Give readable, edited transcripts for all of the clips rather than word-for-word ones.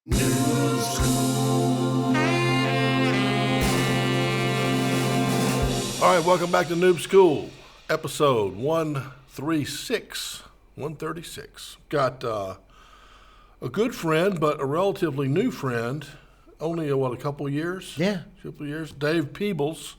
Noob School. All right, welcome back to Noob School, episode 136. Got a good friend, but a relatively new friend. Only, a couple years? Yeah. A couple years. Dave Peeples.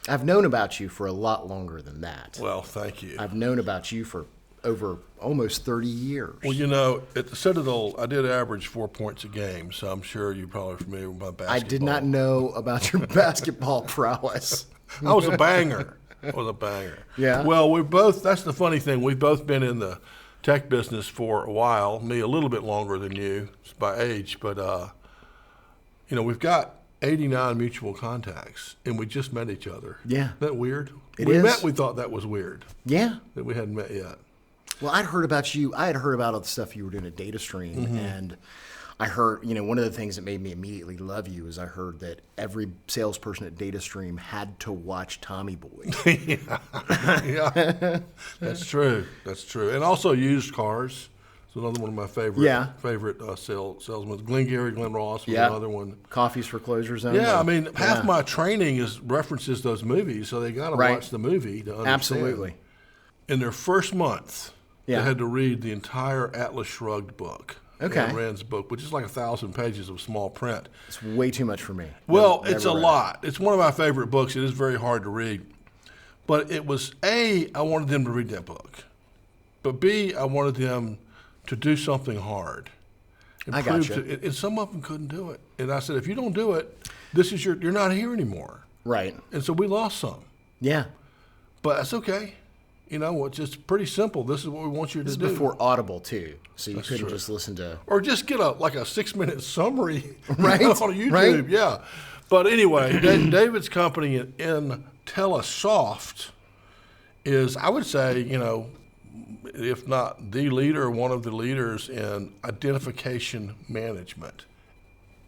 I've known about you for a lot longer than that. Well, thank you. I've known about you for over almost 30 years. Well, at the Citadel, I did average 4 points a game, so I'm sure you're probably familiar with my basketball. I did not know about your basketball prowess. I was a banger. Yeah. Well, that's the funny thing. We've both been in the tech business for a while, me a little bit longer than you by age, but, we've got 89 mutual contacts, and we just met each other. Yeah. Isn't that weird? It we is. met, we thought that was weird. Yeah. That we hadn't met yet. Well, I'd heard about you. I had heard about all the stuff you were doing at DataStream, and I heard, one of the things that made me immediately love you is I heard that every salesperson at DataStream had to watch Tommy Boy. Yeah. That's true. And also used cars. It's another one of my favorite salesmen. Glenn Ross was another one. Coffees for Closure Zone. Yeah, half my training is references those movies, so they got to watch the movie to understand. Absolutely. In their first month, they had to read the entire Atlas Shrugged book. Okay. Rand's book, which is like 1,000 pages of small print. It's way too much for me. Well, it's a lot. It's one of my favorite books. It is very hard to read. But it was, A, I wanted them to read that book. But B, I wanted them to do something hard. I got you. And some of them couldn't do it. And I said, if you don't do it, you're not here anymore. Right. And so we lost some. Yeah. But that's okay. It's just pretty simple. This is what we want you to do. This is before Audible, too. So you couldn't true. just listen to... Or just get a 6-minute summary right? on YouTube. Right? Yeah. But anyway, David's company in Telesoft is, I would say, if not the leader, one of the leaders in identification management.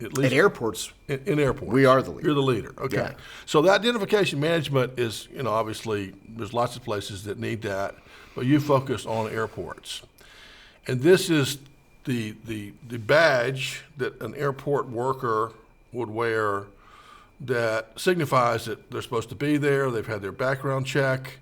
At airports. In airports. We are the leader. You're the leader. Okay. Yeah. So the identification management is, obviously there's lots of places that need that, but you focus on airports. And this is the badge that an airport worker would wear that signifies that they're supposed to be there, they've had their background check.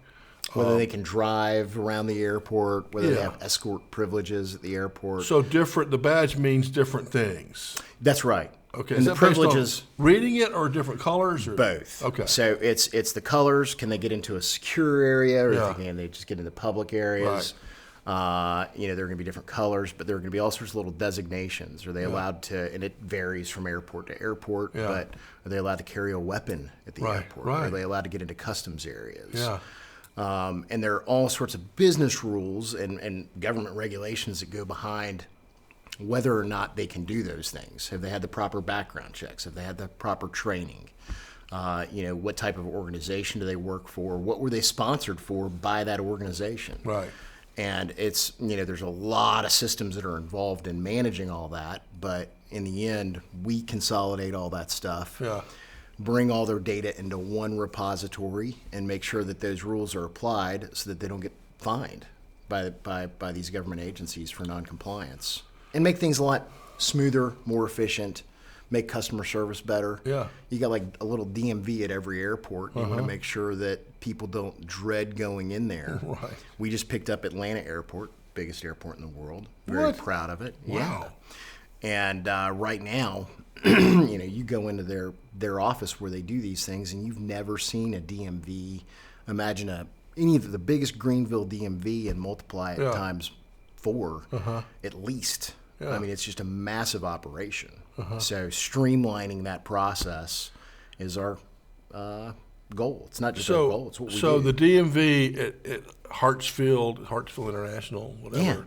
Whether they can drive around the airport, whether they have escort privileges at the airport. So the badge means different things. That's right. Okay. And the privileges, reading it or different colors? Or? Both. Okay. So it's the colors. Can they get into a secure area, or can they just get into public areas? Right. There are going to be different colors, but there are going to be all sorts of little designations. Are they allowed to? And it varies from airport to airport. Yeah. But are they allowed to carry a weapon at the airport? Right. Are they allowed to get into customs areas? Yeah. And there are all sorts of business rules and government regulations that go behind whether or not they can do those things. Have they had the proper background checks? Have they had the proper training? What type of organization do they work for? What were they sponsored for by that organization? Right. And it's, there's a lot of systems that are involved in managing all that. But in the end, we consolidate all that stuff. Yeah. Bring all their data into one repository and make sure that those rules are applied so that they don't get fined by these government agencies for noncompliance. And make things a lot smoother, more efficient, make customer service better. Yeah. You got like a little DMV at every airport. You want to make sure that people don't dread going in there. Right. We just picked up Atlanta Airport, biggest airport in the world. Very proud of it. Wow. Yeah. And right now, you go into their office where they do these things, and you've never seen a DMV. Imagine any of the biggest Greenville DMV and multiply it times 4 at least. Yeah. It's just a massive operation. So streamlining that process is our goal. It's not just our goal; it's what we do. So the DMV at Hartsfield International, whatever. Yeah.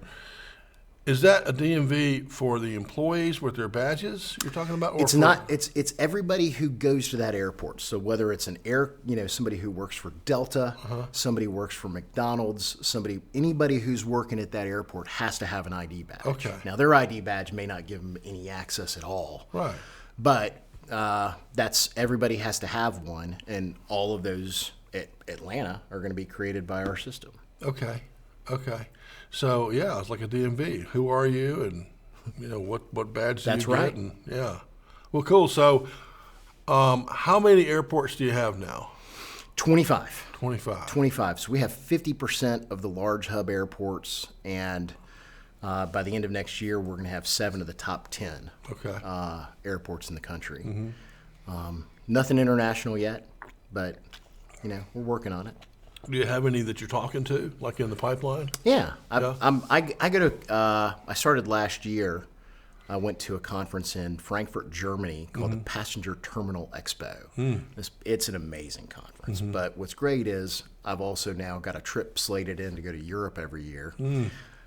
Is that a DMV for the employees with their badges you're talking about? Or it's not. It's everybody who goes to that airport. So whether it's somebody who works for Delta, somebody who works for McDonald's, anybody who's working at that airport has to have an ID badge. Okay. Now their ID badge may not give them any access at all. Right. But that's everybody has to have one, and all of those at Atlanta are going to be created by our system. Okay. So, yeah, it's like a DMV. Who are you? And what badge do That's you get? right. And, yeah. Well, cool. So, how many airports do you have now? 25. 25. 25. So we have 50% of the large hub airports, and by the end of next year, we're going to have 7 of the top 10 Okay. airports in the country. Nothing international yet, but we're working on it. Do you have any that you're talking to, like in the pipeline? Yeah, Yeah. I started last year. I went to a conference in Frankfurt, Germany called the Passenger Terminal Expo. It's an amazing conference. But what's great is I've also now got a trip slated in to go to Europe every year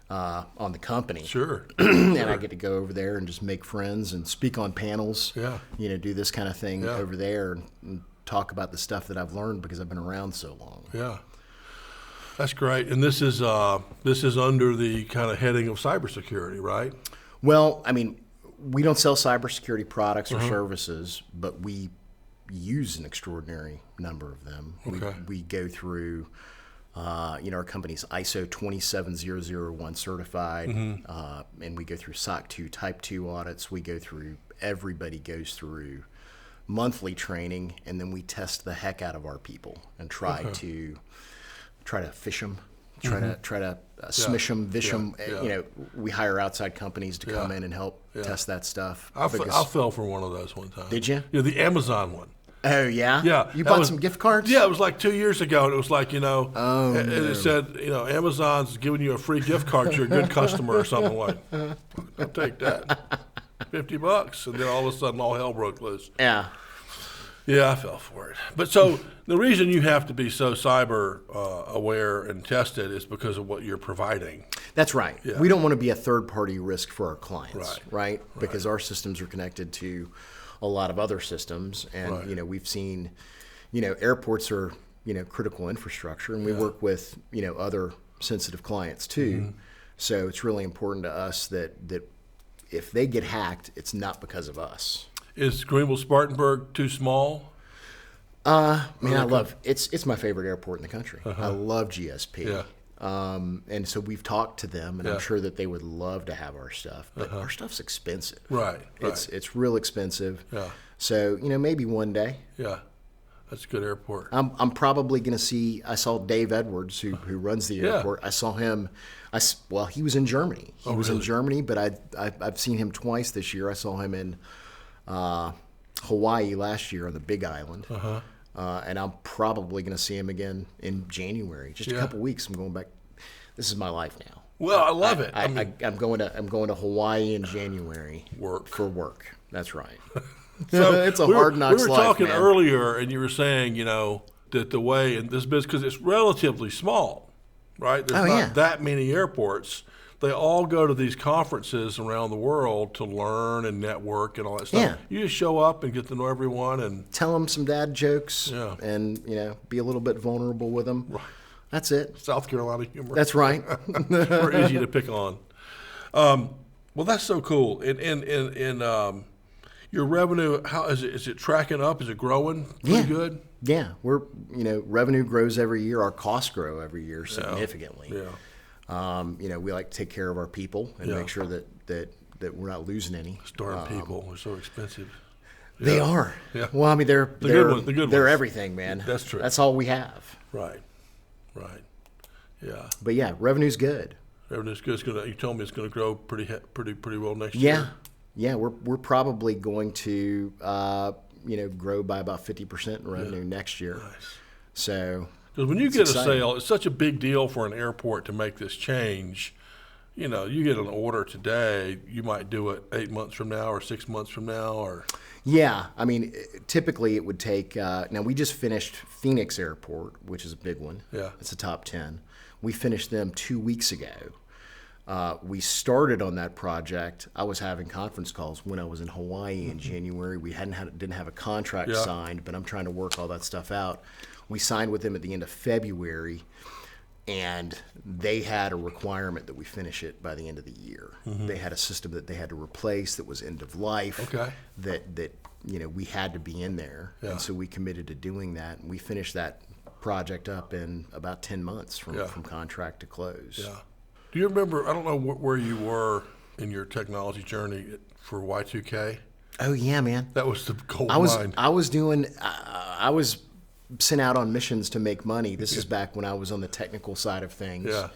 on the company. Sure. And I get to go over there and just make friends and speak on panels. Yeah. Do this kind of thing Yeah. over there and talk about the stuff that I've learned because I've been around so long. Yeah. That's great. And this is under the kind of heading of cybersecurity, right? Well, I mean, we don't sell cybersecurity products or services, but we use an extraordinary number of them. Okay. We go through, our company's ISO 27001 certified, and we go through SOC 2 Type 2 audits. Everybody goes through monthly training, and then we test the heck out of our people and try to fish them. Try to smish them, vish them. Yeah. We hire outside companies to come in and help test that stuff. I fell for one of those one time. Did you? Yeah, the Amazon one. Oh yeah. Yeah. You bought some gift cards? Yeah, it was like 2 years ago, and it was like, Oh, and it said, Amazon's giving you a free gift card. You're a good customer or something like. I'll take that. $50, and then all of a sudden, all hell broke loose. Yeah. Yeah, I fell for it. But so the reason you have to be so cyber aware and tested is because of what you're providing. That's right. Yeah. We don't want to be a third-party risk for our clients, Right. right? Because our systems are connected to a lot of other systems, and Right. we've seen, airports are critical infrastructure, and we work with other sensitive clients too. So it's really important to us that if they get hacked, it's not because of us. Is Greenville-Spartanburg too small? It's my favorite airport in the country. I love GSP. Yeah. And so we've talked to them, and Yeah. I'm sure that they would love to have our stuff, but our stuff's expensive. Right. It's real expensive. Yeah. So maybe one day. Yeah. That's a good airport. I'm probably going to see. I saw Dave Edwards, who runs the Yeah. airport. I saw him. He was in Germany. He was in really? Germany, but I've seen him twice this year. I saw him in Hawaii last year on the Big Island. And I'm probably going to see him again in January. Just a couple weeks. I'm going back. This is my life now. Well, I love it. I'm going to Hawaii in January. Work. That's right. So it's a hard knocks We were life, talking man. earlier, and you were saying, that the way in this business, because it's relatively small, right? There's not that many airports. They all go to these conferences around the world to learn and network and all that stuff. Yeah. You just show up and get to know everyone, and Tell them some dad jokes, Yeah. and be a little bit vulnerable with them. Right. That's it. South Carolina humor. That's right. We're easy to pick on. Well, that's so cool. And your revenue, how is it? Is it tracking up? Is it growing pretty good? Yeah, we're revenue grows every year. Our costs grow every year significantly. Yeah. We like to take care of our people and Yeah. make sure that we're not losing any. Darn people, they're so expensive. They Yeah. are. Yeah. Well, I mean, they're good ones, the good they're ones. everything, man. That's true. That's all we have. Right. Yeah. But yeah, revenue's good. Revenue's good. You told me it's going to grow pretty well next year. Yeah, we're probably going to grow by about 50% in revenue next year. Nice. So Because when you it's get exciting. a sale, it's such a big deal for an airport to make this change. You get an order today, you might do it 8 months from now or 6 months from now, or Yeah, I mean, typically it would take. Now we just finished Phoenix Airport, which is a big one. Yeah. It's a top 10. We finished them 2 weeks ago. We started on that project. I was having conference calls when I was in Hawaii in January. We didn't have a contract Yeah. signed, but I'm trying to work all that stuff out. We signed with them at the end of February, and they had a requirement that we finish it by the end of the year. They had a system that they had to replace that was end of life. Okay. That we had to be in there, Yeah. and so we committed to doing that, and we finished that project up in about 10 months from contract to close. yeah. Do you remember? I don't know where you were in your technology journey for Y2K? Oh yeah, man. That was the gold I was mine. I was sent out on missions to make money. This is back when I was on the technical side of things. Yeah.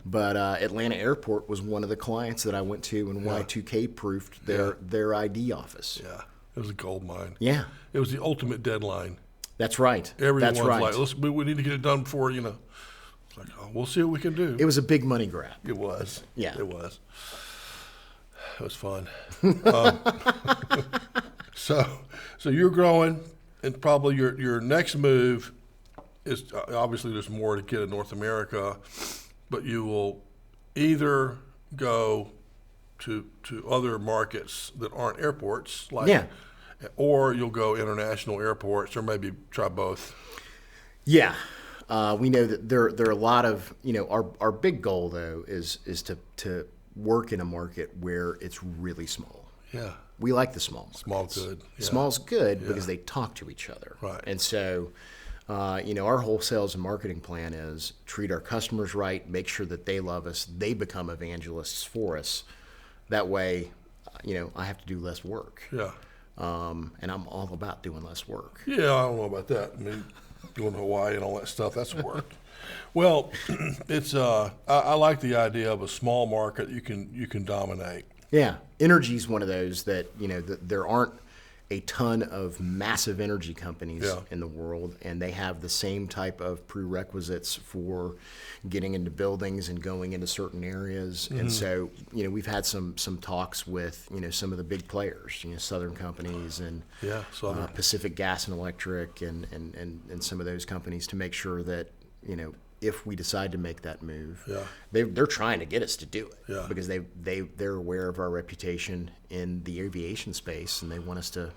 But Atlanta Airport was one of the clients that I went to when Y2K proofed their ID office. Yeah, it was a gold mine. Yeah, It was the ultimate deadline. that's right. Everyone's That's right. like, we need to get it done before, It's like, oh, we'll see what we can do. It was a big money grab. It was. Yeah. It was. It was fun. So you're growing, and probably your next move is obviously there's more to get in North America, but you will either go to other markets that aren't airports, or you'll go international airports, or maybe try both. Yeah. We know that there are a lot of, our big goal though is to work in a market where it's really small. Yeah. We like the small markets. Small good. Yeah. Small's good because they talk to each other. Right. And so, our whole sales and marketing plan is treat our customers right, make sure that they love us, they become evangelists for us. That way, I have to do less work. Yeah. And I'm all about doing less work. Yeah, I don't know about that. I mean, going to Hawaii and all that stuff, that's work. Well, it's I like the idea of a small market you can dominate. Yeah, energy is one of those that that there aren't a ton of massive energy companies in the world, and they have the same type of prerequisites for getting into buildings and going into certain areas. Mm-hmm. And so, we've had some talks with some of the big players, Southern companies and Pacific Gas and Electric and some of those companies to make sure that if we decide to make that move, they're trying to get us to do it because they're aware of our reputation in the aviation space and they want us to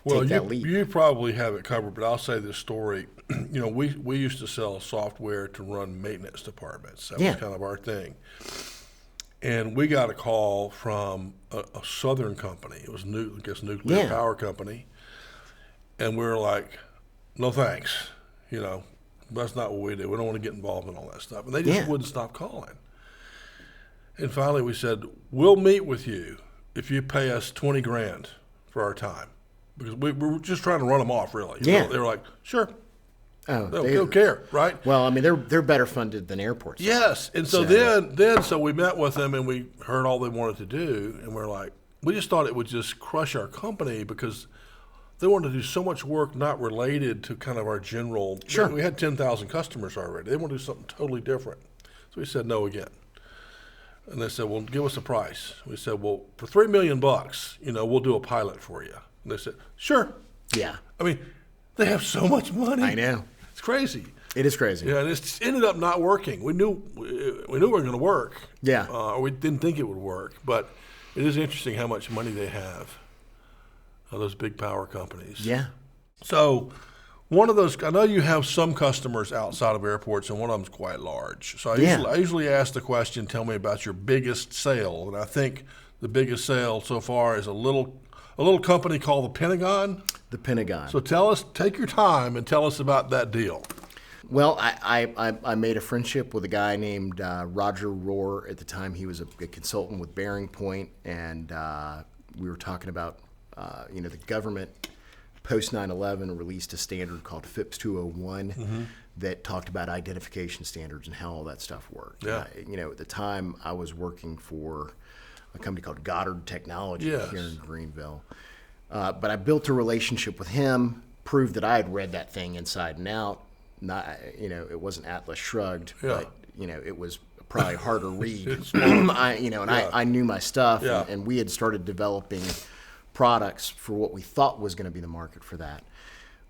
take that leap. You probably have it covered, but I'll say this story. We used to sell software to run maintenance departments. That was kind of our thing. And we got a call from a Southern company. It was nuclear power company, and we were like, "No thanks," That's not what we do. We don't want to get involved in all that stuff. And they just wouldn't stop calling. And finally we said, we'll meet with you if you pay us $20,000 for our time. Because we were just trying to run them off, really. They were like, sure. Oh, they don't care, right? Well, I mean, they're better funded than airports. Yes. And so then we met with them and we heard all they wanted to do. And we're like, we just thought it would just crush our company because they wanted to do so much work not related to kind of our general. Sure. We had 10,000 customers already. They want to do something totally different. So we said no again. And they said, well, give us a price. We said, well, for $3 million, we'll do a pilot for you. And they said, sure. Yeah. I mean, they have so much money. I know. It's crazy. It is crazy. Yeah, and it ended up not working. We knew it was going to work. Yeah. Or we didn't think it would work. But it is interesting how much money they have. Those big power companies. Yeah. So one of those, I know you have some customers outside of airports, and one of them's quite large. So I usually ask the question, tell me about your biggest sale. And I think the biggest sale so far is a little company called the Pentagon. The Pentagon. So take your time and tell us about that deal. Well, I made a friendship with a guy named Roger Rohr. At the time, he was a consultant with Bearing Point, and we were talking about the government post 9/11 released a standard called FIPS 201 that talked about identification standards and how all that stuff worked. Yeah. At the time, I was working for a company called Goddard Technology here in Greenville. But I built a relationship with him, proved that I had read that thing inside and out. Not, it wasn't Atlas Shrugged, but it was probably harder read. I knew my stuff, and we had started developing products for what we thought was going to be the market for that.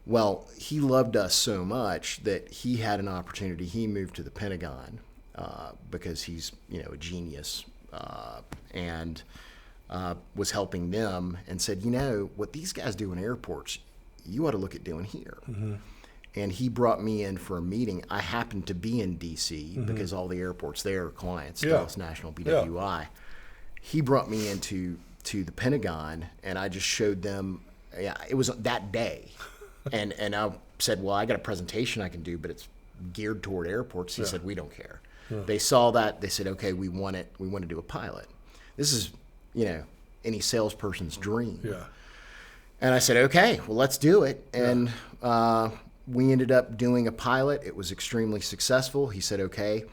Well, he loved us so much that he had an opportunity. He moved to the Pentagon because he's a genius and was helping them and said, what these guys do in airports, you ought to look at doing here. Mm-hmm. And he brought me in for a meeting. I happened to be in D.C. because all the airports there are clients, Dallas National, BWI. Yeah. He brought me into the Pentagon, and I just showed them. It was that day, and I said, "Well, I got a presentation I can do, but it's geared toward airports." He said, "We don't care." Yeah. They saw that. They said, "Okay, we want it. We want to do a pilot." This is any salesperson's dream. Yeah. And I said, okay, well, let's do it. And we ended up doing a pilot. It was extremely successful. He said, okay,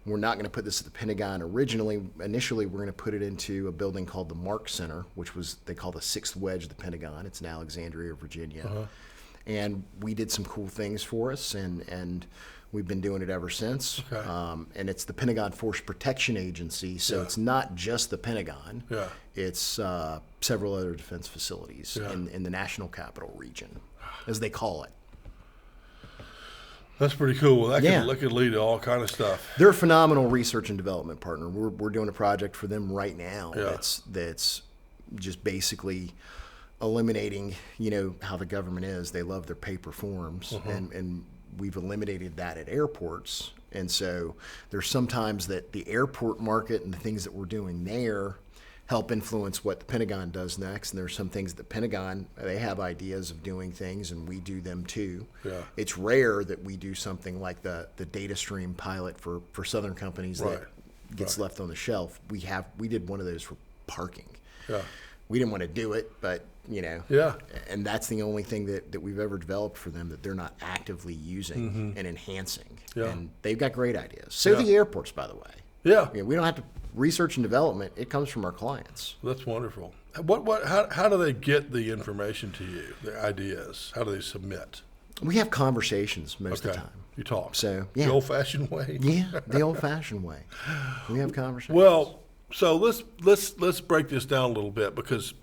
we're not going to put this at the Pentagon initially, we're going to put it into a building called the Mark Center, which they call the sixth wedge of the Pentagon. It's in Alexandria, Virginia. And we did some cool things for us, and we've been doing it ever since. Okay. And it's the Pentagon Force Protection Agency, so it's not just the Pentagon. Yeah. It's several other defense facilities in the National Capital Region, as they call it. That's pretty cool. That could lead to all kind of stuff. They're a phenomenal research and development partner. We're doing a project for them right now that's just basically eliminating, how the government is. They love their paper forms, and we've eliminated that at airports. And so there's sometimes that the airport market and the things that we're doing there help influence what the Pentagon does next. And there's some things that the Pentagon, they have ideas of doing things, and we do them too. Yeah. It's rare that we do something like the data stream pilot for Southern companies that gets left on the shelf. We did one of those for parking. Yeah. We didn't want to do it, but and that's the only thing that we've ever developed for them that they're not actively using and enhancing. Yeah. And they've got great ideas. So the airports, by the way. Yeah. We don't have to research and development. It comes from our clients. That's wonderful. How do they get the information to you, their ideas? How do they submit? We have conversations most of the time. You talk. So the old-fashioned way. Yeah, the old-fashioned way. We have conversations. Well, so let's break this down a little bit, because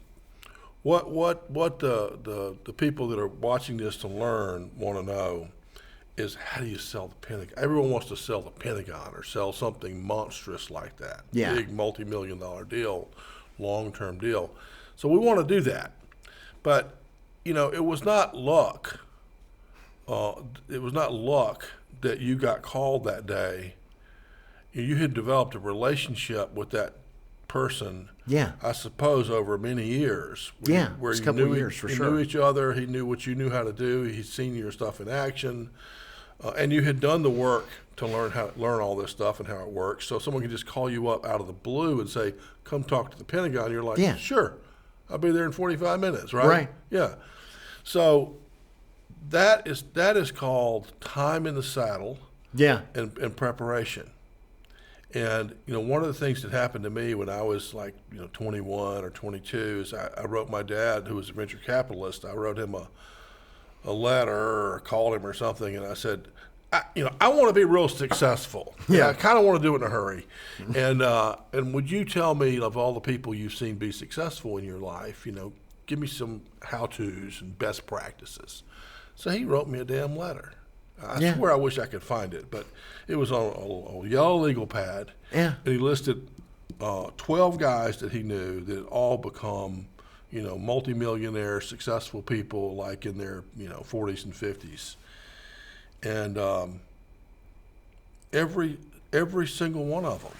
what the people that are watching this to learn want to know is, how do you sell the Pentagon? Everyone wants to sell the Pentagon or sell something monstrous like that. Yeah. Big multi-million-dollar deal, long-term deal. So we want to do that. But, it was not luck. It was not luck that you got called that day. You had developed a relationship with that person, I suppose, over many years. Where a couple of years for sure. You knew each other. He knew what you knew how to do. He'd seen your stuff in action. And you had done the work to learn all this stuff and how it works. So someone can just call you up out of the blue and say, come talk to the Pentagon. You're like, sure, I'll be there in 45 minutes, right? Right. Yeah. So that is called time in the saddle and preparation. And, one of the things that happened to me when I was 21 or 22 is I wrote my dad, who was a venture capitalist, I wrote him a letter or called him or something, and I said, I want to be real successful. I kind of want to do it in a hurry. And would you tell me, of all the people you've seen be successful in your life, give me some how-tos and best practices. So he wrote me a damn letter. I swear I wish I could find it, but it was on a yellow legal pad. Yeah. And he listed 12 guys that he knew that had all become, multimillionaire, successful people, like in their, 40s and 50s. And every single one of them,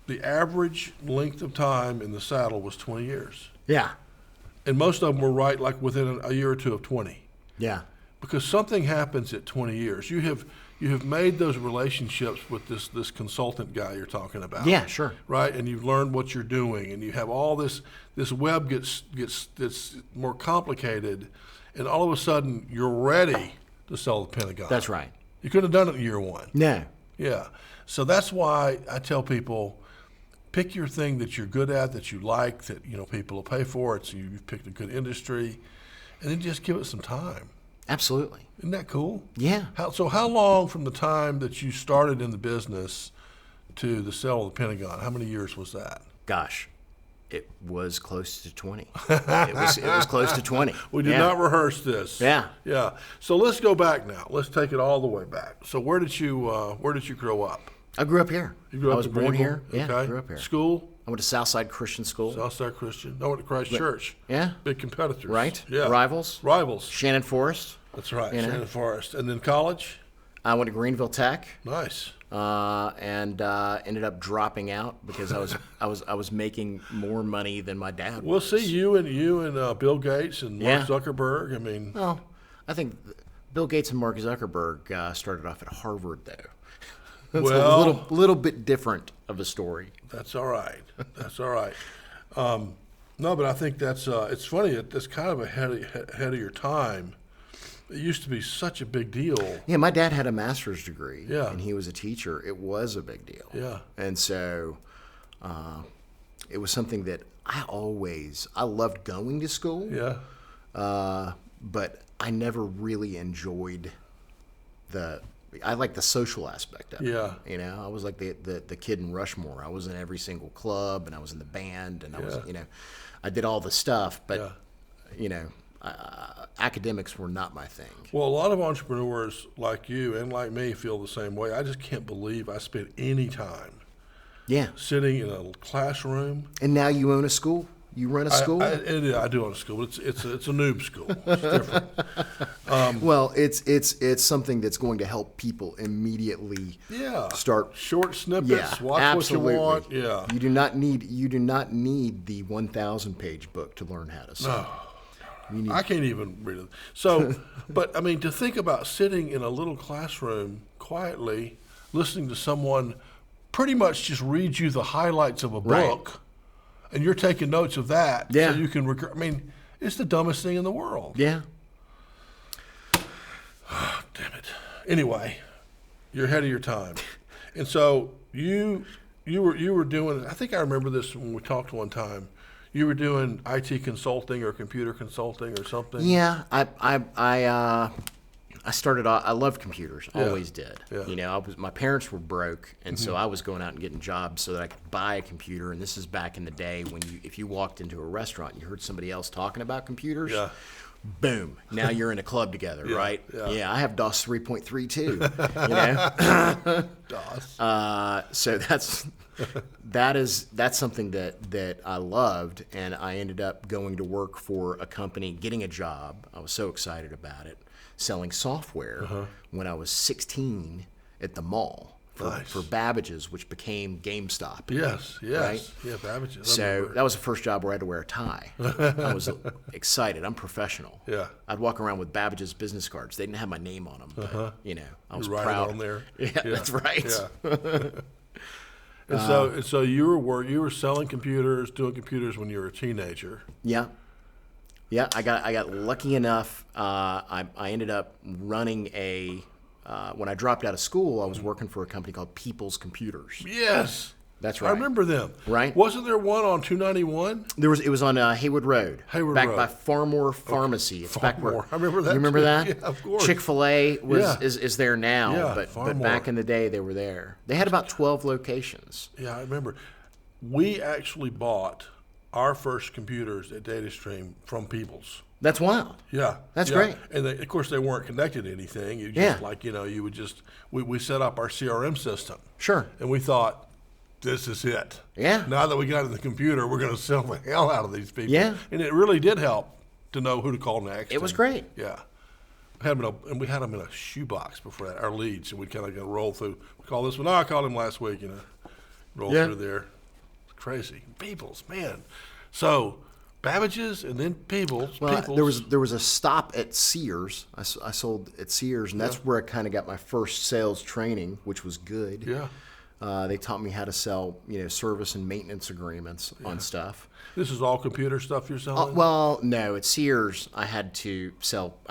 the average length of time in the saddle was 20 years. Yeah. And most of them were within a year or two of 20. Yeah. Because something happens at 20 years. You have made those relationships with this consultant guy you're talking about. Yeah, sure. Right, and you've learned what you're doing, and you have all this web gets more complicated, and all of a sudden you're ready to sell the Pentagon. That's right. You couldn't have done it in year one. No. Yeah. So that's why I tell people, pick your thing that you're good at, that you like, that people will pay for it. So you've picked a good industry, and then just give it some time. Absolutely. Isn't that cool? Yeah. How long from the time that you started in the business to the sale of the Pentagon, how many years was that? Gosh, it was close to 20. It was close to 20. We did not rehearse this. Yeah. Yeah. So let's go back now. Let's take it all the way back. So where did you grow up? I grew up here. You grew up I was born here. Yeah, okay. I grew up here. School? I went to Southside Christian School. Southside Christian. I went to Christ Church. Yeah. Big competitors. Right. Yeah. Rivals. Shannon Forest. That's right. Shannon Forest. And then college? I went to Greenville Tech. Nice. And ended up dropping out because I was making more money than my dad was. We'll see you and Bill Gates and Mark Zuckerberg. I mean, well, I think Bill Gates and Mark Zuckerberg started off at Harvard, though. That's a little bit different of a story. That's all right. That's all right. No, but I think that's it's funny. That's kind of ahead of your time. It used to be such a big deal. Yeah, my dad had a master's degree, Yeah. and he was a teacher. It was a big deal. Yeah. And so it was something that I loved going to school, Yeah. but I never really enjoyed I like the social aspect of it. Yeah. You know, I was like the kid in Rushmore. I was in every single club, and I was in the band, and I was, I did all the stuff, but, academics were not my thing. Well, a lot of entrepreneurs like you and like me feel the same way. I just can't believe I spent any time sitting in a classroom. And now you own a school? You run a school? I do own a school, but it's a noob school. It's different. Well, it's something that's going to help people immediately start short snippets. Yeah, watch absolutely. what you want. Yeah. You do not need the 1,000-page book to learn how to sell. No. I can't even read it. So, but I mean, to think about sitting in a little classroom quietly, listening to someone pretty much just read you the highlights of a book, and you're taking notes of that, so you can. I mean, it's the dumbest thing in the world. Yeah. Oh, damn it. Anyway, you're ahead of your time, and so you were doing. I think I remember this when we talked one time. You were doing IT consulting or computer consulting or something? Yeah, I started off, I loved computers, always did. Yeah. You know, my parents were broke, and so I was going out and getting jobs so that I could buy a computer. And this is back in the day when if you walked into a restaurant and you heard somebody else talking about computers, boom, now you're in a club together, right? Yeah, I have DOS 3.3 too, you know? DOS. So that's something that I loved, and I ended up going to work for a company, getting a job. I was so excited about it, selling software when I was 16 at the mall for Babbage's, which became GameStop. Yes, right? Yeah, Babbage's. So that was the first job where I had to wear a tie. I was excited. I'm professional. Yeah. I'd walk around with Babbage's business cards. They didn't have my name on them, but I was proud. On there. Yeah, that's right. Yeah. And so you were selling computers, doing computers when you were a teenager. Yeah. Yeah, I got lucky enough. I ended up running when I dropped out of school, I was working for a company called Peeples Computers. Yes. That's right. I remember them. Right. Wasn't there one on 291? It was on Haywood Road. Back by Farmore Pharmacy. It's back where. I remember that. You remember that? Yeah, of course. Chick-fil-A is there now, but Farmore. back in the day they were there. They had about 12 locations. Yeah, I remember. We actually bought our first computers at DataStream from Peeples. That's wild. Yeah. That's great. And of course, they weren't connected to anything. You just you would just, we set up our CRM system. Sure. And we thought, this is it. Yeah. Now that we got in the computer, we're going to sell the hell out of these people. Yeah. And it really did help to know who to call next. It was great. Yeah. We had them in a shoebox before that, our leads, and we'd kind of roll through. We call this one, I called him last week, roll through there. It's crazy. Peeples, man. So, Babbage's and then Peeples. Well, Peeples. there was a stop at Sears. I sold at Sears, and that's where I kind of got my first sales training, which was good. Yeah. They taught me how to sell, service and maintenance agreements on stuff. This is all computer stuff you're selling? Well, no. At Sears, I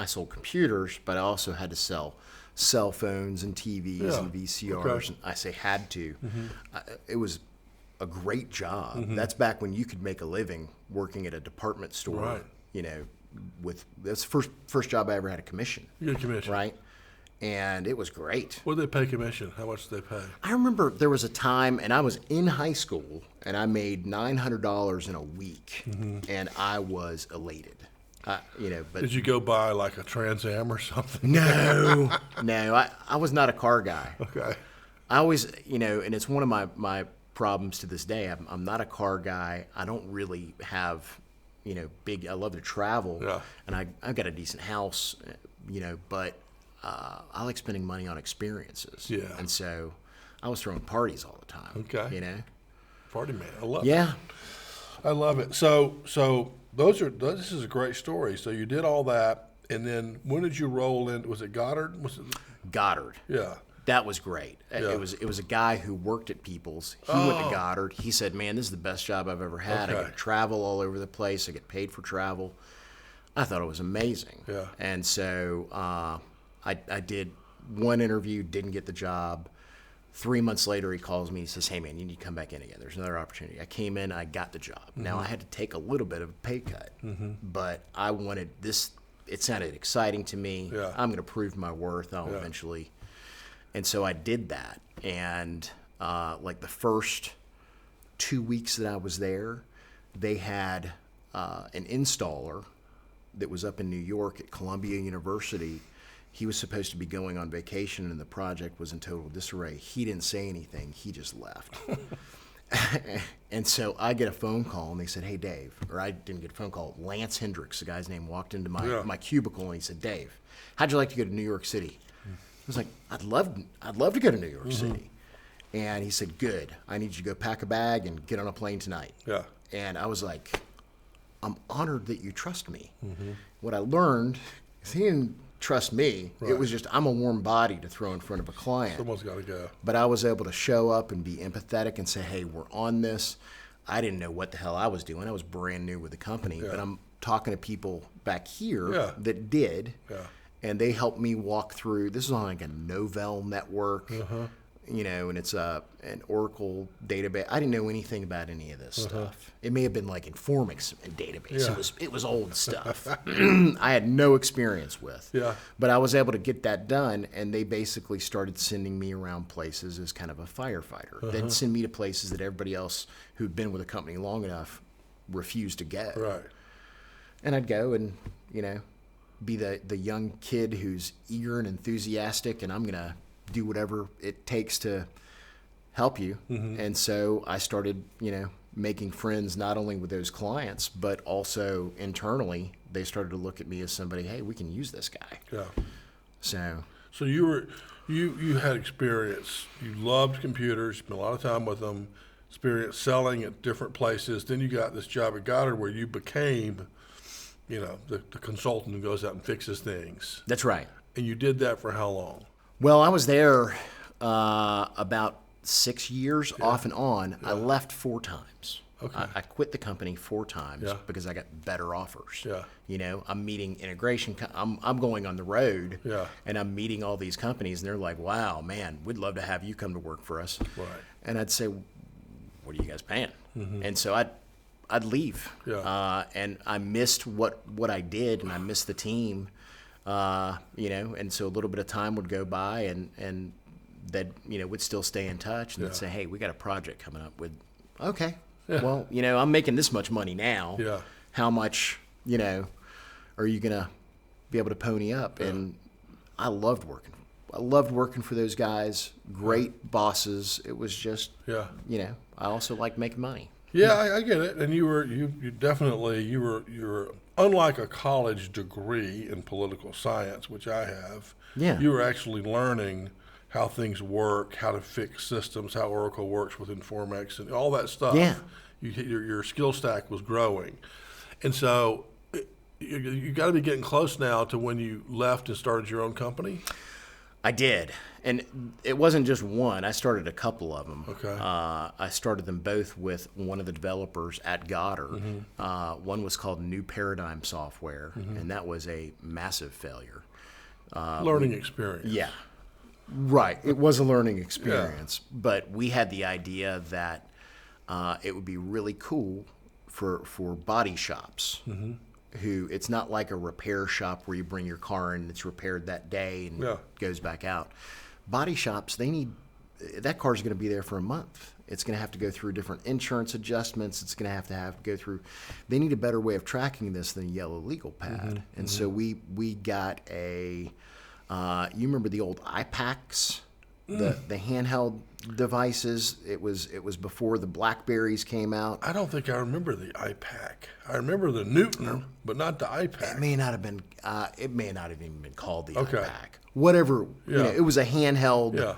sold computers, but I also had to sell cell phones and TVs and VCRs. Okay. And I say had to. It was a great job. That's back when you could make a living working at a department store. Right. That's the first job I ever had a commission. You get commission. Right. And it was great. What did they pay commission? How much did they pay? I remember there was a time, and I was in high school, and I made $900 in a week, and I was elated. But Did you go buy like a Trans Am or something? No, I was not a car guy. Okay. I always, and it's one of my problems to this day. I'm not a car guy. I don't really have, I love to travel, and I've got a decent house, but I like spending money on experiences. Yeah. And so I was throwing parties all the time. Okay. Party man. I love it. Yeah. I love it. So this is a great story. So you did all that, and then when did you roll in? Was it Goddard? Goddard. Yeah. That was great. Yeah. It was a guy who worked at Peeples. He went to Goddard. He said, "Man, this is the best job I've ever had. I Okay. get to travel all over the place. I get paid for travel." I thought it was amazing. Yeah. And so I did one interview, didn't get the job. 3 months later, he calls me. He says, "Hey, man, you need to come back in again. There's another opportunity." I came in. I got the job. Now, I had to take a little bit of a pay cut, but I wanted this. It sounded exciting to me. Yeah. I'm going to prove my worth. I'll eventually. And so I did that. And like the first 2 weeks that I was there, they had an installer that was up in New York at Columbia University. He was supposed to be going on vacation, and the project was in total disarray. He didn't say anything. He just left. And so I get a phone call, and they said, "Hey, Dave," or I didn't get a phone call. Lance Hendricks, the guy's name, walked into my cubicle, and he said, "Dave, how'd you like to go to New York City?" I was like, I'd love to go to New York City. And he said, "Good. I need you to go pack a bag and get on a plane tonight." Yeah. And I was like, "I'm honored that you trust me." What I learned is he didn't trust me. Right. It was just I'm a warm body to throw in front of a client. Someone's got to go. But I was able to show up and be empathetic and say, "Hey, we're on this." I didn't know what the hell I was doing. I was brand new with the company. But I'm talking to people back here that did. Yeah. And they helped me walk through. This is on like a Novell network, and it's an Oracle database. I didn't know anything about any of this stuff. It may have been like Informix database. Yeah. It was old stuff. I had no experience with. Yeah. But I was able to get that done, and they basically started sending me around places as kind of a firefighter. They'd send me to places that everybody else who'd been with a company long enough refused to go. Right. And I'd go and, be the young kid who's eager and enthusiastic, and I'm going to do whatever it takes to help you. And so I started, making friends not only with those clients, but also internally. They started to look at me as somebody, "Hey, we can use this guy." Yeah. So You had experience. You loved computers. Spent a lot of time with them. Experience selling at different places. Then you got this job at Goddard where you became, the consultant who goes out and fixes things. that's right. And you did that for how long? Well, I was there about 6 years off and on. I left 4 times. Okay. I quit the company 4 times because I got better offers. Yeah. I'm meeting integration. I'm going on the road, Yeah. and I'm meeting all these companies, and they're like, "Wow, man, we'd love to have you come to work for us." Right. And I'd say, "What are you guys paying?" And so I'd leave. Yeah. And I missed what I did, and I missed the team. And so a little bit of time would go by, and that would still stay in touch, and they'd say, "Hey, we got a project coming up with." Okay. Yeah. Well, I'm making this much money now. Yeah. How much, are you gonna be able to pony up? And I loved working. I loved working for those guys. Great bosses. It was just, Yeah. I also like making money. Yeah, I get it. And you were unlike a college degree in political science, which I have. Yeah. You were actually learning how things work, how to fix systems, how Oracle works with Informix, and all that stuff. Yeah. Your skill stack was growing, and so you got to be getting close now to when you left and started your own company. I did. And it wasn't just one. I started a couple of them. Okay. I started them both with one of the developers at Goddard. One was called New Paradigm Software, and that was a massive failure. Learning experience. Yeah. Right. It was a learning experience. But we had the idea that it would be really cool for body shops. Who it's not like a repair shop where you bring your car in and it's repaired that day and goes back out. Body shops, that car's going to be there for a month. It's going to have to go through different insurance adjustments. It's going to have to go through. They need a better way of tracking this than a yellow legal pad. And so we got a. You remember the old iPacs, the handheld devices. It was before the Blackberries came out. I don't think I remember the iPac. I remember the Newton, but not the iPac. It may not have been. It may not have even been called the Okay. iPac. Whatever. It was a handheld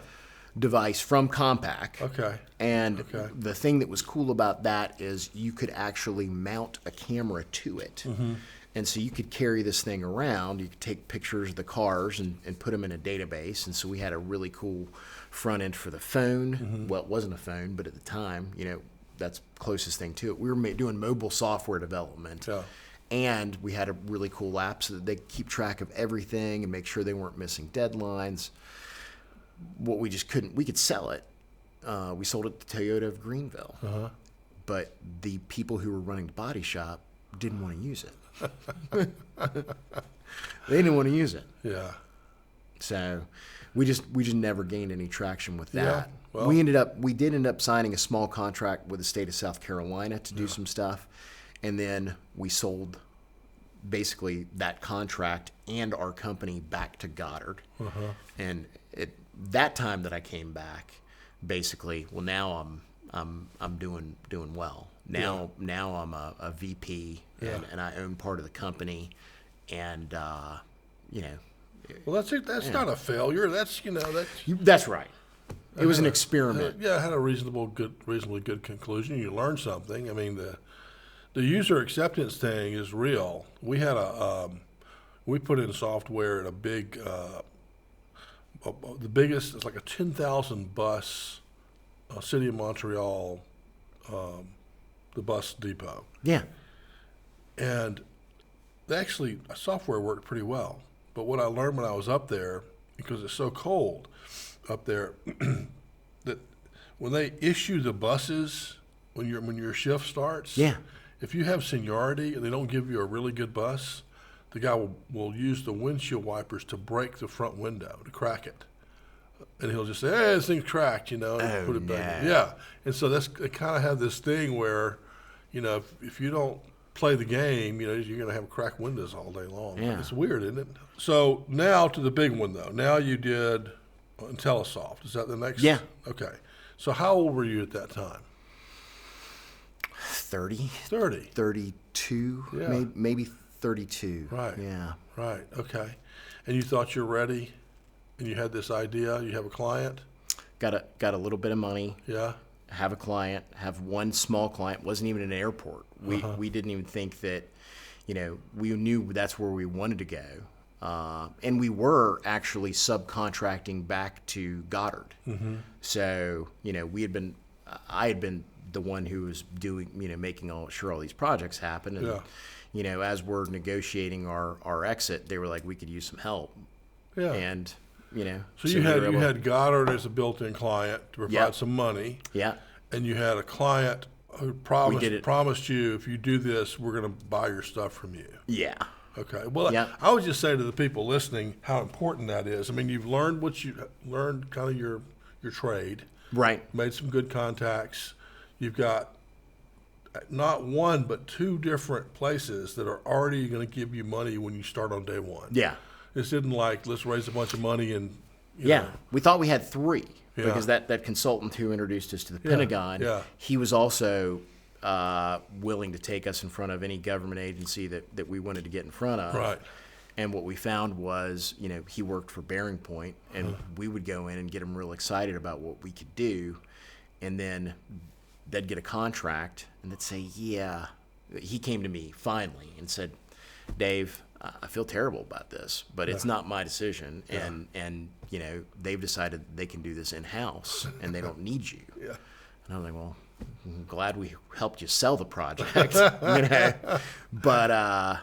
device from Compaq. Okay. And Okay. the thing that was cool about that is you could actually mount a camera to it. And so you could carry this thing around. You could take pictures of the cars and put them in a database. And so we had a really cool front end for the phone. Well, it wasn't a phone, but at the time, that's the closest thing to it. We were doing mobile software development. Yeah. And we had a really cool app so that they could keep track of everything and make sure they weren't missing deadlines. What we just couldn't, we could sell it. We sold it to Toyota of Greenville. But the people who were running the body shop didn't want to use it. They didn't want to use it. Yeah. So we just never gained any traction with that. Yeah, well, we did end up signing a small contract with the state of South Carolina to do some stuff, and then we sold basically that contract and our company back to Goddard. And at that time that I came back, basically, well, now I'm doing well. Now I'm a VP and I own part of the company, and well, that's not a failure. That's that's right. It was an experiment. Yeah, it had a reasonably good conclusion. You learned something. I mean, the user acceptance thing is real. We had we put in software at a big, the biggest. It's like a 10,000 bus, City of Montreal, the bus depot. Yeah. And actually, software worked pretty well. But what I learned when I was up there, because it's so cold up there, that when they issue the buses, when your shift starts, if you have seniority and they don't give you a really good bus, the guy will use the windshield wipers to break the front window, to crack it. And he'll just say, "Hey, this thing's cracked," and put it back. Yeah. And so they kind of have this thing where, if you don't play the game, you're going to have cracked windows all day long. Yeah. It's weird, isn't it? So now to the big one, though. Now you did IntelliSoft. Is that the next? Yeah. Okay. So how old were you at that time? 30. 32, Yeah. maybe 32. Right. Yeah. Right. Okay. And you thought you're ready, and you had this idea. You have a client. Got a little bit of money. Yeah. Have a client. Have one small client. Wasn't even an airport. We didn't even think that. We knew that's where we wanted to go. And we were actually subcontracting back to Goddard. So, I had been the one who was doing, making sure all these projects happen. And, as we're negotiating our exit, they were like, we could use some help. Yeah. And, So you had Goddard as a built-in client to provide some money. Yeah. And you had a client who promised you, if you do this, we're going to buy your stuff from you. Yeah. Okay. Well, I would just say to the people listening how important that is. I mean, you've learned kind of your trade. Right. Made some good contacts. You've got not one but two different places that are already going to give you money when you start on day one. Yeah. This isn't like, let's raise a bunch of money and we thought we had three because that consultant who introduced us to the Pentagon, he was also willing to take us in front of any government agency that we wanted to get in front of. Right. And what we found was, he worked for Bearing Point, and we would go in and get him real excited about what we could do, and then they'd get a contract, and they'd say, yeah. He came to me finally and said, Dave, I feel terrible about this, but it's not my decision, and they've decided they can do this in-house, and they don't need you. Yeah. And I was like, well, I'm glad we helped you sell the project, But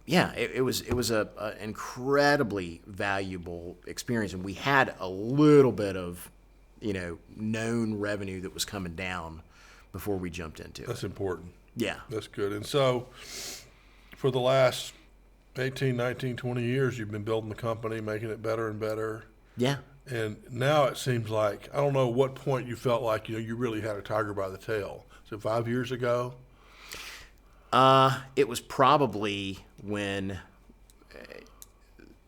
it was a incredibly valuable experience, and we had a little bit of known revenue that was coming down before we jumped into it. That's important. Yeah. That's good. And so for the last 18, 19, 20 years, you've been building the company, making it better and better. Yeah. And now it seems like, I don't know what point you felt like, you really had a tiger by the tail. Is it 5 years ago? It was probably when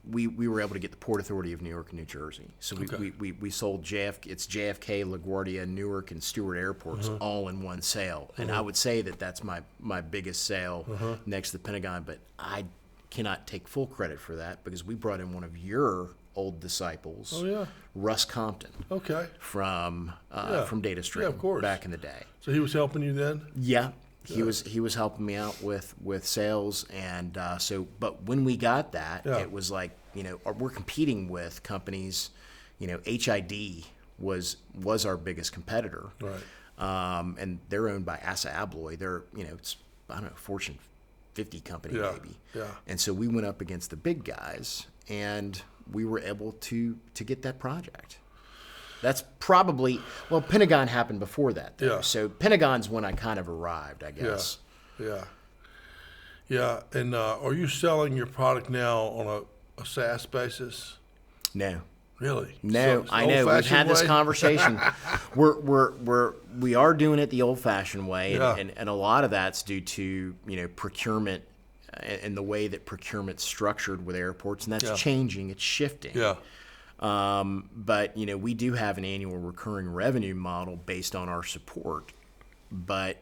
we were able to get the Port Authority of New York and New Jersey. So we sold JFK, LaGuardia, Newark, and Stewart Airports all in one sale. And I would say that's my biggest sale next to the Pentagon, but I cannot take full credit for that because we brought in one of your old disciples, Russ Compton, from DataStream of course. back in the day. So he was helping you then? Yeah. He was helping me out with sales, and but when we got that, it was like, we're competing with companies. HID was our biggest competitor, Right. and they're owned by Assa Abloy. They're it's, I don't know, Fortune 50 company maybe. Yeah. And so we went up against the big guys, and we were able to get that project. That's probably, Pentagon happened before that, though. Yeah. So Pentagon's when I kind of arrived, I guess. Yeah. And are you selling your product now on a SaaS basis? No. Really? No, So I know. We've had this way? conversation. We are doing it the old-fashioned way, and a lot of that's due to procurement and the way that procurement's structured with airports, and that's changing. It's shifting. Yeah. But we do have an annual recurring revenue model based on our support. But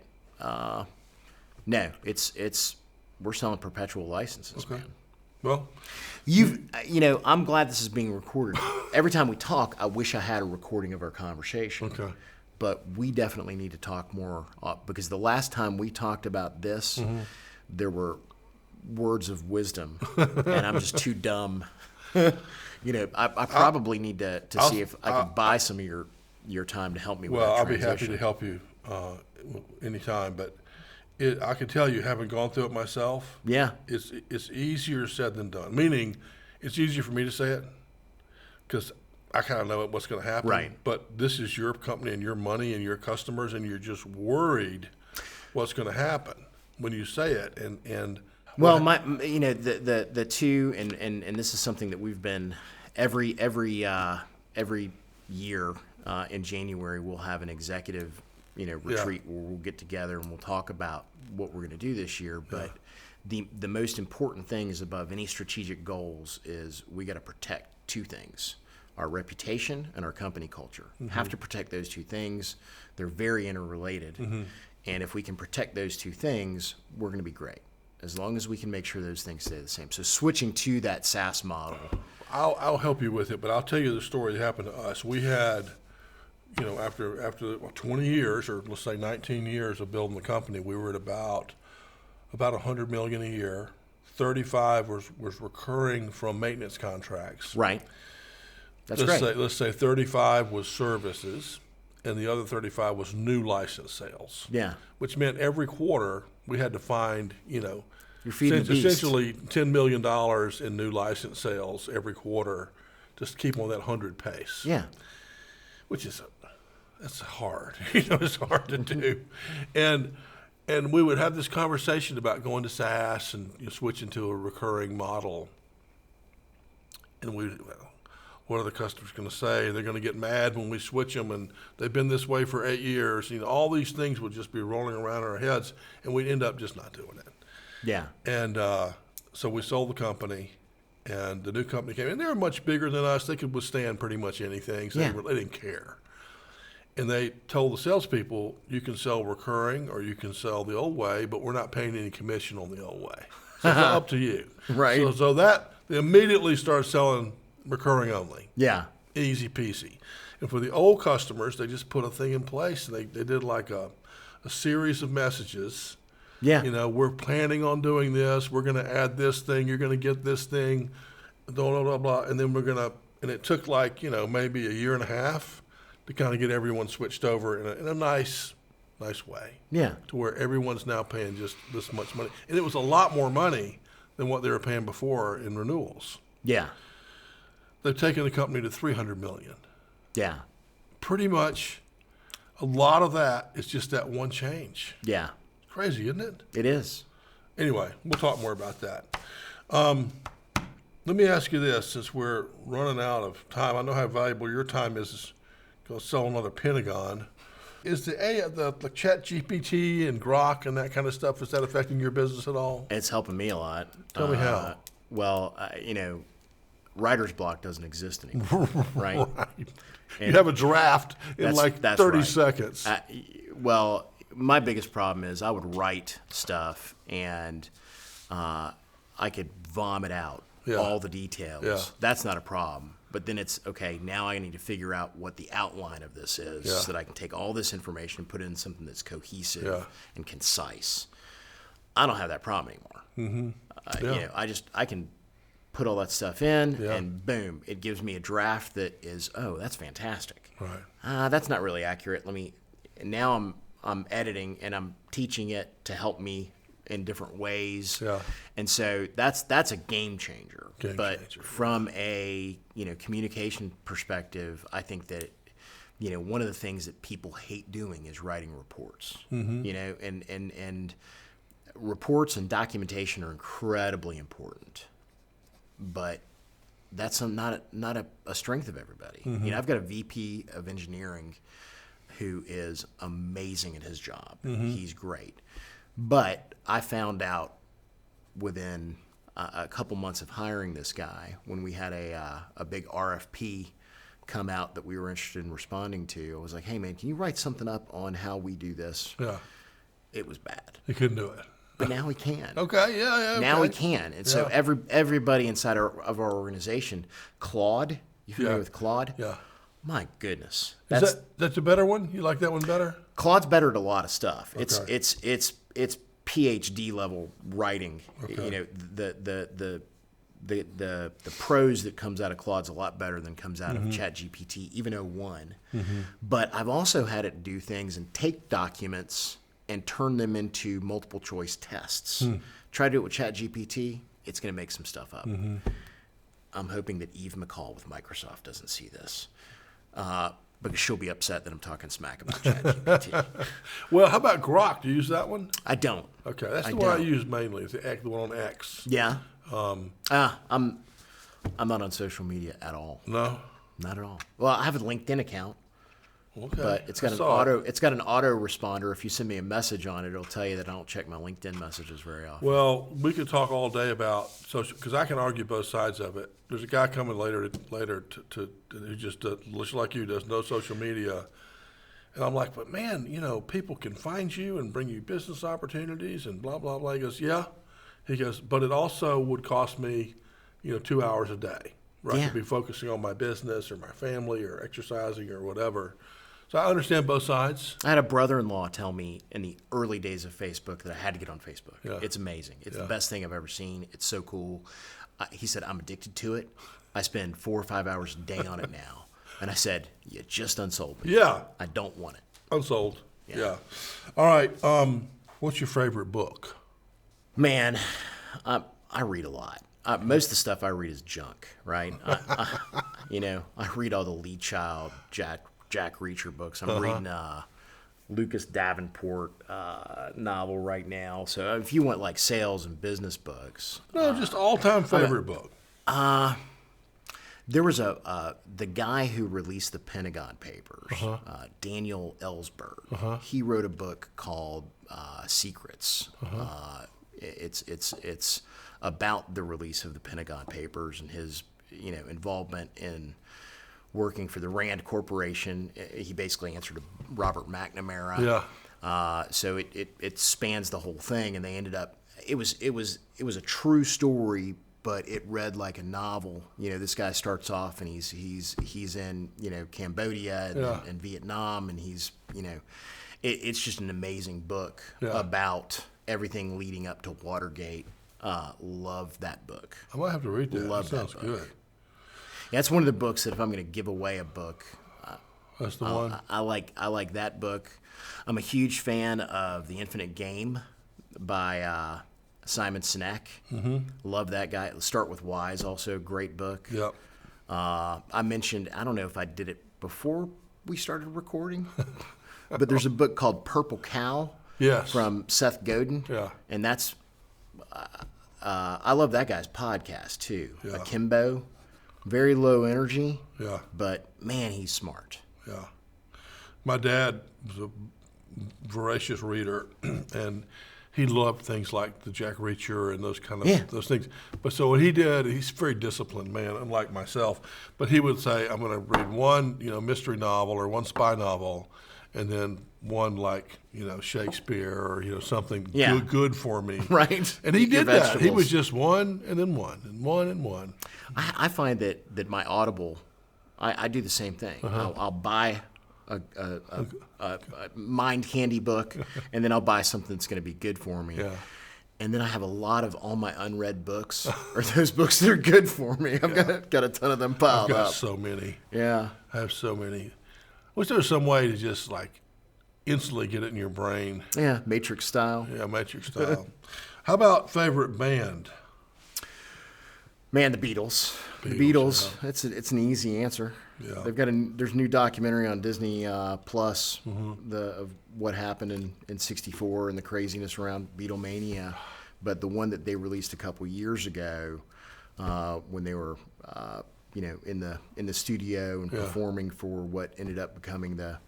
no, we're selling perpetual licenses, man. Well, I'm glad this is being recorded. Every time we talk, I wish I had a recording of our conversation. Okay. But we definitely need to talk more because the last time we talked about this, there were words of wisdom, and I'm just too dumb. I probably need to see if I can buy some of your time to help me with that I'll transition. be happy to help you anytime, but I can tell you, having gone through it myself, Yeah. it's easier said than done. Meaning, it's easier for me to say it because I kind of know what's going to happen. Right. But this is your company and your money and your customers, and you're just worried what's going to happen when you say it. And Well, the two, and this is something that we've been every year in January we'll have an executive retreat where we'll get together and we'll talk about what we're going to do this year. But the most important thing is above any strategic goals is we got to protect two things: our reputation and our company culture. Have to protect those two things. They're very interrelated, and if we can protect those two things, we're going to be great. As long as we can make sure those things stay the same. So switching to that SaaS model. I'll help you with it, but I'll tell you the story that happened to us. We had, after 20 years, or let's say 19 years of building the company, we were at about $100 million a year. 35 was recurring from maintenance contracts. Right. That's great. Let's say 35 was services, and the other 35 was new license sales. Yeah. Which meant every quarter we had to find, You're feeding the beast. essentially $10 million in new license sales every quarter, just to keep on that 100 pace. Yeah. Which is that's hard. It's hard to do, and we would have this conversation about going to SaaS and switching to a recurring model, and what are the customers going to say? They're going to get mad when we switch them, and they've been this way for 8 years. All these things would just be rolling around in our heads, and we'd end up just not doing it. Yeah. And so we sold the company, and the new company came in. They were much bigger than us. They could withstand pretty much anything, so they didn't care. And they told the salespeople, you can sell recurring or you can sell the old way, but we're not paying any commission on the old way. So it's up to you. Right. So that they immediately started selling recurring only. Yeah. Easy peasy. And for the old customers, they just put a thing in place. They did like a series of messages. Yeah. We're planning on doing this. We're going to add this thing. You're going to get this thing. Blah, blah, blah, blah. And then and it took maybe a year and a half to kind of get everyone switched over in a nice way. Yeah. To where everyone's now paying just this much money. And it was a lot more money than what they were paying before in renewals. Yeah. They've taken the company to $300 million. Yeah. Pretty much a lot of that is just that one change. Yeah. Crazy, isn't it? It is. Anyway, we'll talk more about that. Let me ask you this, since we're running out of time. I know how valuable your time is go sell another Pentagon. Is the Chat GPT and Grok and that kind of stuff, is that affecting your business at all? It's helping me a lot. Tell me how. Well, writer's block doesn't exist anymore, right? Right. You have a draft in that's 30 right. seconds. Well, my biggest problem is I would write stuff and I could vomit out all the details. Yeah. That's not a problem. But then it's, okay, now I need to figure out what the outline of this is so that I can take all this information and put it in something that's cohesive and concise. I don't have that problem anymore. You know, I can put all that stuff in and boom, it gives me a draft that is, oh, that's fantastic. Right. That's not really accurate. Now I'm editing and I'm teaching it to help me in different ways. Yeah. And so that's a game changer. From a, you know, communication perspective, I think that, you know, one of the things that people hate doing is writing reports. You know, and reports and documentation are incredibly important. But that's not a strength of everybody. You know, I've got a VP of engineering who is amazing at his job. He's great. But I found out within a couple months of hiring this guy, when we had a big RFP come out that we were interested in responding to, I was like, hey, man, can you write something up on how we do this? Yeah. It was bad. He couldn't do it. But now he can. Okay, yeah. Now he can. And so everybody inside of our organization, Claude, you familiar with Claude? Yeah. My goodness. That's a better one? You like that one better? Claude's better at a lot of stuff. Okay. It's PhD level writing. Okay. You know, the prose that comes out of Claude's a lot better than comes out of ChatGPT, even 01. But I've also had it do things and take documents and turn them into multiple choice tests. Try to do it with ChatGPT, it's going to make some stuff up. I'm hoping that Eve McCall with Microsoft doesn't see this. Because she'll be upset that I'm talking smack about ChatGPT. Well, how about Grok? Do you use that one? I don't. Okay, that's the one I use mainly. It's the one on X. Yeah. I'm not on social media at all. No? Not at all. Well, I have a LinkedIn account. Okay. But it's got an auto responder. If you send me a message on it, it'll tell you that I don't check my LinkedIn messages very often. Well, we could talk all day about social, because I can argue both sides of it. There's a guy coming later to who just looks like you, does no social media, and I'm like, but man, you know, people can find you and bring you business opportunities and blah blah blah. He goes, yeah. He goes, but it also would cost me, you know, 2 hours a day, right? Yeah. To be focusing on my business or my family or exercising or whatever. So I understand both sides. I had a brother-in-law tell me in the early days of Facebook that I had to get on Facebook. Yeah. It's amazing. It's the best thing I've ever seen. It's so cool. He said, I'm addicted to it. I spend 4 or 5 hours a day on it now. And I said, you just unsold me. Yeah. I don't want it. Unsold. Yeah. All right. What's your favorite book? Man, I read a lot. Most of the stuff I read is junk, right? I read all the Lee Child, Jack Reacher books. I'm reading Lucas Davenport novel right now. So if you want like sales and business books. No, just all-time favorite book. There was the guy who released the Pentagon Papers, Daniel Ellsberg. He wrote a book called Secrets. It's about the release of the Pentagon Papers and his involvement in working for the Rand Corporation. He basically answered to Robert McNamara. Yeah. So it spans the whole thing, and they ended up. It was a true story, but it read like a novel. This guy starts off and he's in Cambodia and Vietnam, and it's just an amazing book about everything leading up to Watergate. Love that book. I might have to read that. Love that sounds that book. good. Yeah, it's one of the books that if I'm going to give away a book, That's the one. I like that book. I'm a huge fan of The Infinite Game by Simon Sinek. Love that guy. Start with Why is also a great book. Yep. I mentioned, I don't know if I did it before we started recording, but there's a book called Purple Cow. Yes. From Seth Godin. Yeah. And that's, I love that guy's podcast too. Yeah. Akimbo. Very low energy. Yeah. But man, he's smart. Yeah. My dad was a voracious reader, and he loved things like the Jack Reacher and those kind of those things. But so what he did, he's a very disciplined man, unlike myself. But he would say, I'm going to read one mystery novel or one spy novel, and then one like, Shakespeare or, something Yeah. good for me. Right. And he Eat your did that. He vegetables. was just one and then one and one and one. I find that my Audible, I do the same thing. I'll buy a mind candy book, and then I'll buy something that's going to be good for me. Yeah. And then I have a lot of all my unread books, or those books that are good for me. I've got a ton of them piled I've got up. so many. Yeah. I have so many. Wish there was some way to just like instantly get it in your brain. Yeah, Matrix style. Yeah, Matrix style. How about favorite band? Man, the Beatles. The Beatles, Beatles. It's an easy answer. Yeah. They've got there's a new documentary on Disney Plus of what happened in '64 and the craziness around Beatlemania. But the one that they released a couple years ago, when they were in the studio and performing for what ended up becoming the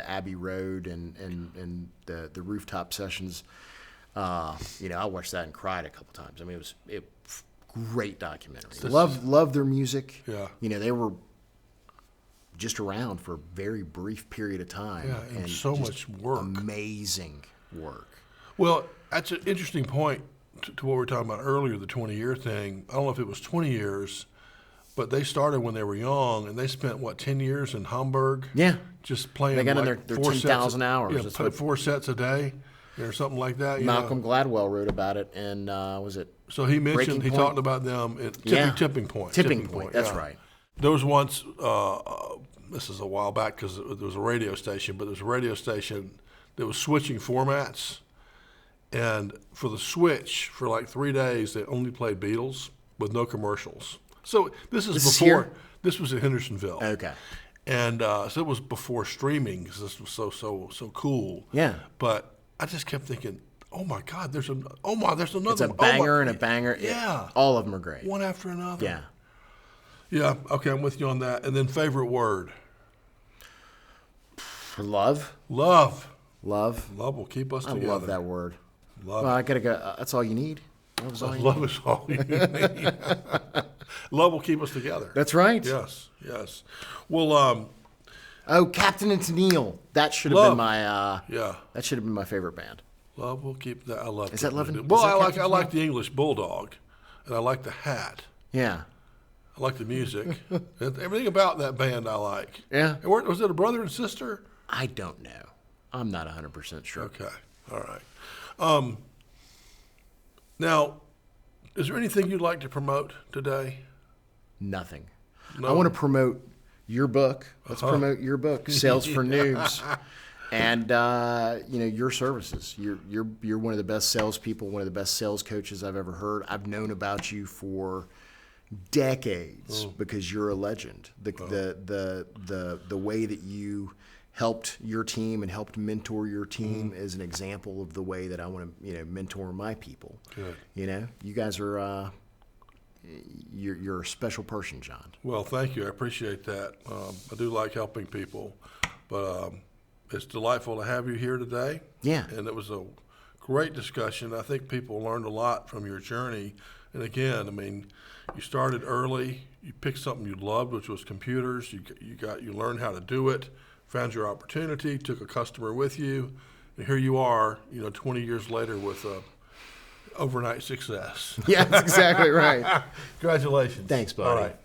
Abbey Road and the rooftop sessions. I watched that and cried a couple times. I mean, it great documentary. Love their music. Yeah. They were just around for a very brief period of time. Yeah, and so much work. Amazing work. Well, that's an interesting point to what we were talking about earlier, the 20-year thing. I don't know if it was 20 years, but they started when they were young, and they spent, 10 years in Hamburg? Yeah. Just playing. They got in like their 10,000 hours. Yeah, That's play 4 sets a day or something like that. Malcolm Gladwell wrote about it, and was it? So he mentioned, Breaking he Point? talked about them at Tipping Point. Tipping Point, that's yeah. right. There was once, this is a while back because there was a radio station, but there was a radio station that was switching formats. And for the switch, for like 3 days, they only played Beatles with no commercials. So this is before, this was in Hendersonville. Okay. And so it was before streaming because this was so cool. Yeah. But I just kept thinking, oh my God, there's another. It's a banger and a banger. Yeah. All of them are great. One after another. Yeah. Yeah, okay, I'm with you on that. And then favorite word? Love. Love. Love. Love will keep us together. I love that word. Love. Well, I gotta go. That's all you need. Love is all you Love need. is all you need. Love will keep us together. That's right. Yes. Well, Oh, Captain and Tennille. That should have Love. been my. yeah. That should have been my favorite band. Love will keep that. I love. Is that Love and- Well, is that I Captain like the English Bulldog, and I like the hat. Yeah. I like the music. Everything about that band I like. Yeah. And was it a brother and sister? I don't know. I'm not 100% sure. Okay. All right. Now, is there anything you'd like to promote today? Nothing. No. I want to promote your book. Let's promote your book, Sales for Noobs, and your services. You're one of the best salespeople, one of the best sales coaches I've ever heard. I've known about you for decades because you're a legend. The way that you helped your team and helped mentor your team is an example of the way that I want to mentor my people. Good. You guys are you're a special person, John. Well, thank you. I appreciate that. I do like helping people, but it's delightful to have you here today. Yeah. And it was a great discussion. I think people learned a lot from your journey. And again, I mean, you started early. You picked something you loved, which was computers. You learned how to do it, found your opportunity, took a customer with you, and here you are, 20 years later with overnight success. Yeah, that's exactly right. Congratulations. Thanks, buddy. All right.